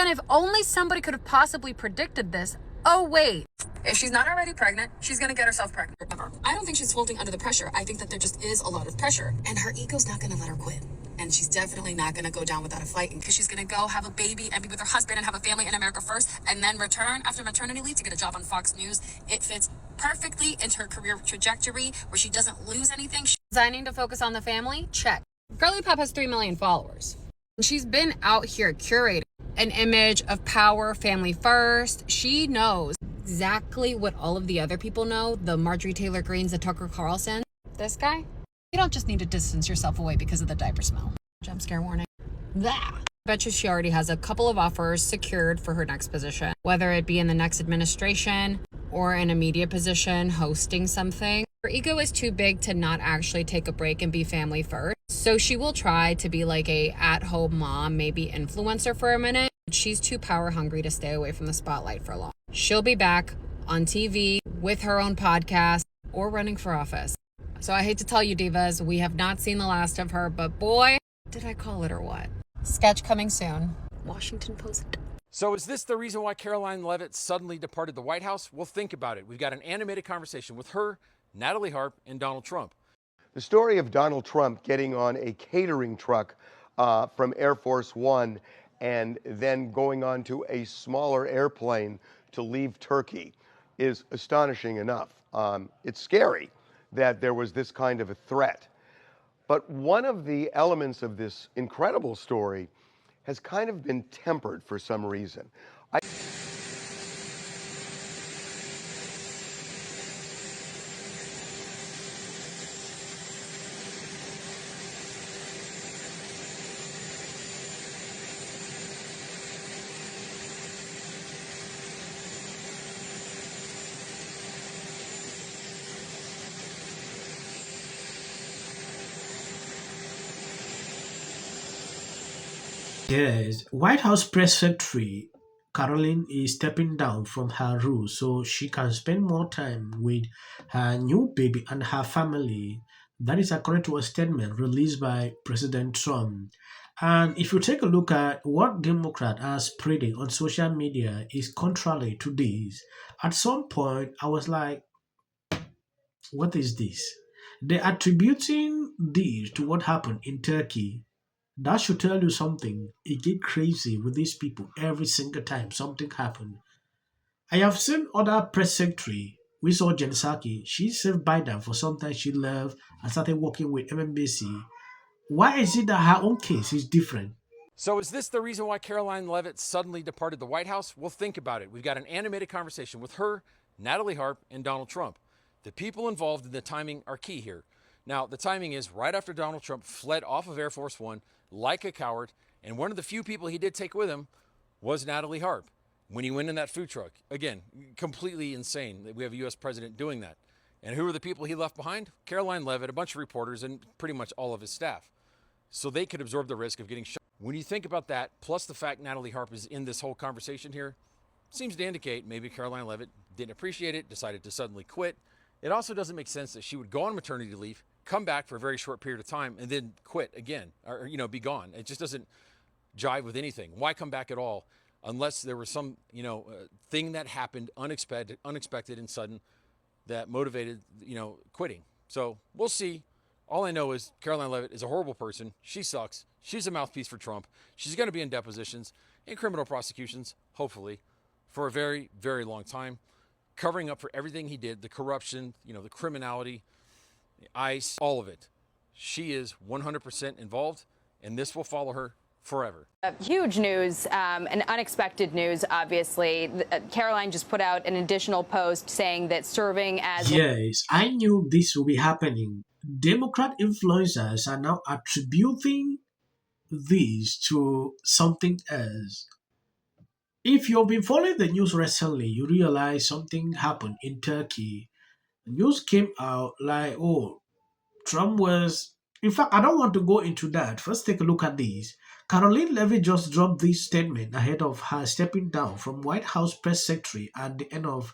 And if only somebody could have possibly predicted this. Oh, wait. If she's not already pregnant, she's going to get herself pregnant. I don't think she's folding under the pressure. I think that there just is a lot of pressure. And her ego's not going to let her quit. And she's definitely not going to go down without a fight, because she's going to go have a baby and be with her husband and have a family in America first, and then return after maternity leave to get a job on Fox News. It fits perfectly into her career trajectory where she doesn't lose anything. Designing to focus on the family? Check. Girly Pop has 3 million followers. She's been out here curating an image of power, family first. She knows exactly what all of the other people know, the Marjorie Taylor Greens, the Tucker Carlson. This guy, you don't just need to distance yourself away because of the diaper smell. Jump scare warning. Blah. Bet you she already has a couple of offers secured for her next position, whether it be in the next administration or in a media position hosting something. Her ego is too big to not actually take a break and be family first. So she will try to be like a at-home mom, maybe influencer for a minute. She's too power hungry to stay away from the spotlight for long. She'll be back on TV with her own podcast or running for office. So I hate to tell you, divas, we have not seen the last of her, but boy, did I call it or what? Sketch coming soon. Washington Post. So is this the reason why Karoline Leavitt suddenly departed the White House? Well, think about it. We've got an animated conversation with her, Natalie Harp, and Donald Trump. The story of Donald Trump getting on a catering truck from Air Force One and then going on to a smaller airplane to leave Turkey is astonishing enough. It's scary that there was this kind of a threat. But one of the elements of this incredible story has kind of been tempered for some reason. Yes, White House Press Secretary Karoline is stepping down from her role so she can spend more time with her new baby and her family. That is according to a statement released by President Trump. And if you take a look at what Democrats are spreading on social media is contrary to this. At some point, I was like, what is this? They're attributing this to what happened in Turkey. That should tell you something. It get crazy with these people every single time something happened. I have seen other press secretary. We saw Jen Psaki. She served Biden for some time. She left and started working with MMBC. Why is it that her own case is different? So is this the reason why Karoline Leavitt suddenly departed the White House? Well, think about it. We've got an animated conversation with her, Natalie Harp, and Donald Trump. The people involved in the timing are key here. Now, the timing is right after Donald Trump fled off of Air Force One like a coward, and one of the few people he did take with him was Natalie Harp when he went in that food truck. Again, completely insane that we have a U.S. president doing that. And who are the people he left behind? Karoline Leavitt, a bunch of reporters, and pretty much all of his staff. So they could absorb the risk of getting shot. When you think about that, plus the fact Natalie Harp is in this whole conversation here, seems to indicate maybe Karoline Leavitt didn't appreciate it, decided to suddenly quit. It also doesn't make sense that she would go on maternity leave, come back for a very short period of time, and then quit again, or be gone. It just doesn't jive with anything. Why come back at all unless there was some thing that happened unexpected and sudden that motivated quitting? So we'll see. All I know is Karoline Leavitt is a horrible person. She sucks. She's a mouthpiece for Trump. She's going to be in depositions and criminal prosecutions, hopefully, for a very, very long time, covering up for everything he did, the corruption, the criminality, ICE, all of it. She is 100% involved, and this will follow her forever. Huge news and unexpected news, obviously. Karoline just put out an additional post saying that serving as... Yes, I knew this would be happening. Democrat influencers are now attributing this to something else. If you've been following the news recently, you realize something happened in Turkey. The news came out like, Trump was... In fact, I don't want to go into that. First, take a look at this. Karoline Leavitt just dropped this statement ahead of her stepping down from White House press secretary at the end of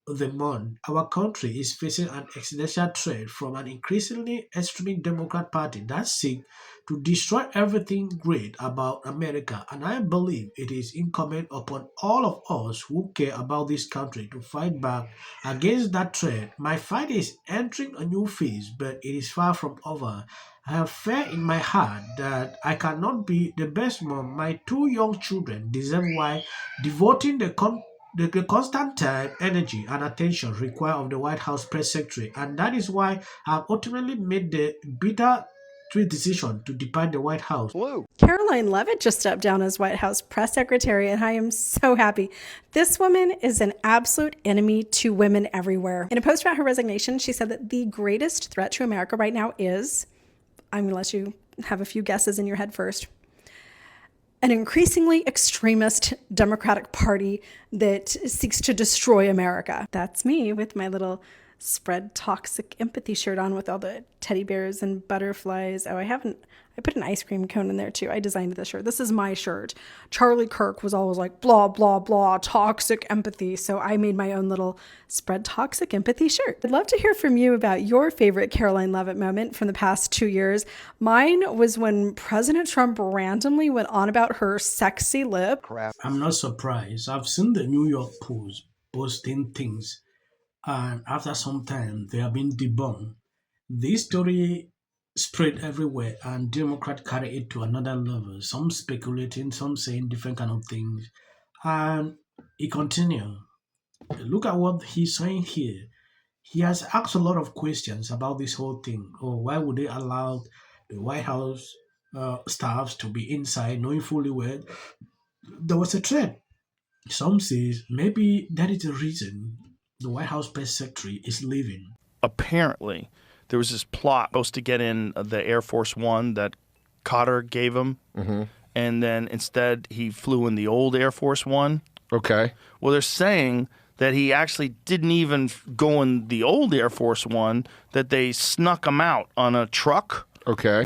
the month, our country is facing an existential threat from an increasingly extreme Democrat Party that seeks to destroy everything great about America. And I believe it is incumbent upon all of us who care about this country to fight back against that threat. My fight is entering a new phase, but it is far from over. I have fear in my heart that I cannot be the best mom my two young children deserve while devoting the constant time, energy, and attention required of the White House press secretary, and that is why I've ultimately made the bitter decision to depart the White House. Karoline Leavitt just stepped down as White House press secretary, and I am so happy. This woman is an absolute enemy to women everywhere. In a post about her resignation, she said that the greatest threat to America right now is, I'm going to let you have a few guesses in your head first, an increasingly extremist Democratic Party that seeks to destroy America. That's me with my little spread toxic empathy shirt on with all the teddy bears and butterflies. Oh, I put an ice cream cone in there too. I designed this shirt. This is my shirt. Charlie Kirk was always like, blah, blah, blah, toxic empathy. So I made my own little spread toxic empathy shirt. I'd love to hear from you about your favorite Karoline Leavitt moment from the past 2 years. Mine was when President Trump randomly went on about her sexy lip. I'm not surprised. I've seen the New York Post posting things, and after some time, they have been debunked. This story spread everywhere, and Democrats carry it to another level. Some speculating, some saying different kind of things, and he continued. Look at what he's saying here. He has asked a lot of questions about this whole thing. Oh, why would they allow the White House staffs to be inside, knowing fully well there was a threat? Some says maybe that is the reason the White House press secretary is leaving. Apparently, there was this plot supposed to get in the Air Force One that Cotter gave him, and then instead he flew in the old Air Force One. Okay. Well, they're saying that he actually didn't even go in the old Air Force One, that they snuck him out on a truck. Okay.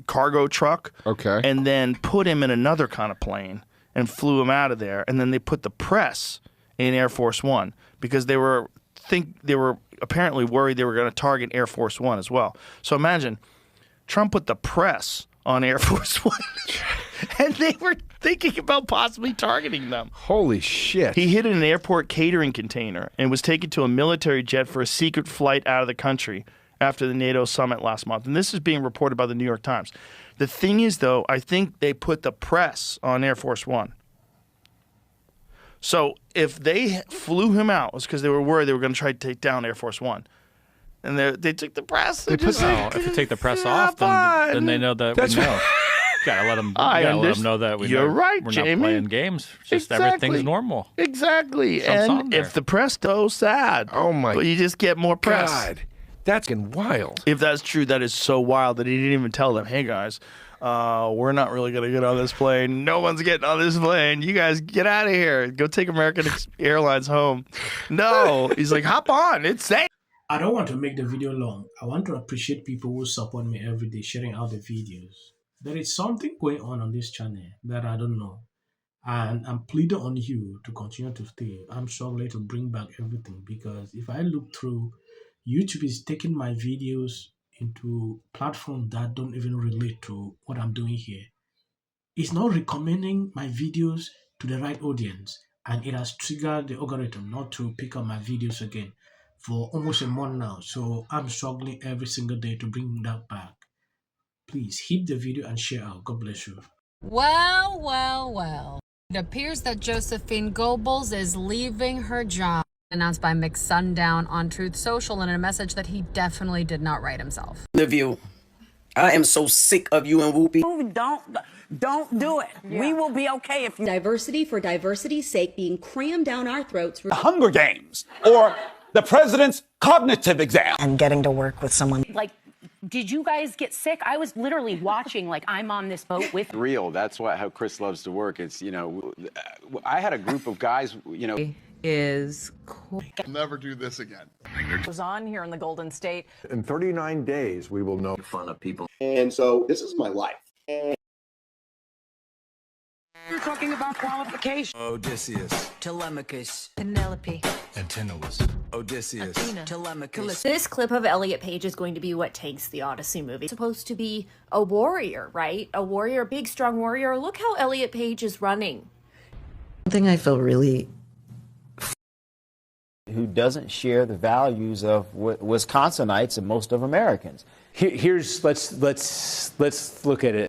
Cargo truck. Okay. And then put him in another kind of plane and flew him out of there. And then they put the press in Air Force One because they were apparently worried they were going to target Air Force One as well. So imagine Trump put the press on Air Force One and they were thinking about possibly targeting them. Holy shit. He hid in an airport catering container and was taken to a military jet for a secret flight out of the country after the NATO summit last month. And this is being reported by the New York Times. The thing is, though, I think they put the press on Air Force One. So if they flew him out, it was because they were worried they were going to try to take down Air Force One. And they took the press. If you take the press off, then they know that we know. Gotta let them know that we You're know right, we're Jamie. not playing games. Just everything's normal. Exactly. Something's on And there. if the press goes sad, Oh my but you just get more press. God. That's getting wild. If that's true, that is so wild that he didn't even tell them, hey, guys, we're not really going to get on this plane. No one's getting on this plane. You guys get out of here. Go take American Airlines home. No. He's like, hop on. It's safe. I don't want to make the video long. I want to appreciate people who support me every day, sharing out the videos. There is something going on this channel that I don't know. And I'm pleading on you to continue to stay. I'm struggling to bring back everything because if I look through, YouTube is taking my videos into platforms that don't even relate to what I'm doing here. It's not recommending my videos to the right audience, and it has triggered the algorithm not to pick up my videos again for almost a month now. So I'm struggling every single day to bring that back. Please hit the video and share out. God bless you. Well, well, well. It appears that Josephine Goebbels is leaving her job. Announced by Mick Sundown on Truth Social in a message that he definitely did not write himself. The View. I am so sick of you and Whoopi. Don't do it. Yeah. We will be okay if you... Diversity for diversity's sake being crammed down our throats. The Hunger Games or the president's cognitive exam. And getting to work with someone. Like, did you guys get sick? I was literally watching, like, I'm on this boat with... Real. That's how Chris loves to work. It's, I had a group of guys, is cool. I'll never do this again. It was on here in the Golden State. In 39 days, we will know fun of people. And so this is my life. You're talking about our qualifications. Odysseus, Telemachus, Penelope, Antinous, Odysseus, Athena, Telemachus. This clip of Elliot Page is going to be what takes the Odyssey movie. It's supposed to be a warrior, right? A warrior, a big, strong warrior. Look how Elliot Page is running. One thing I feel really who doesn't share the values of Wisconsinites and most of Americans. Let's look at it.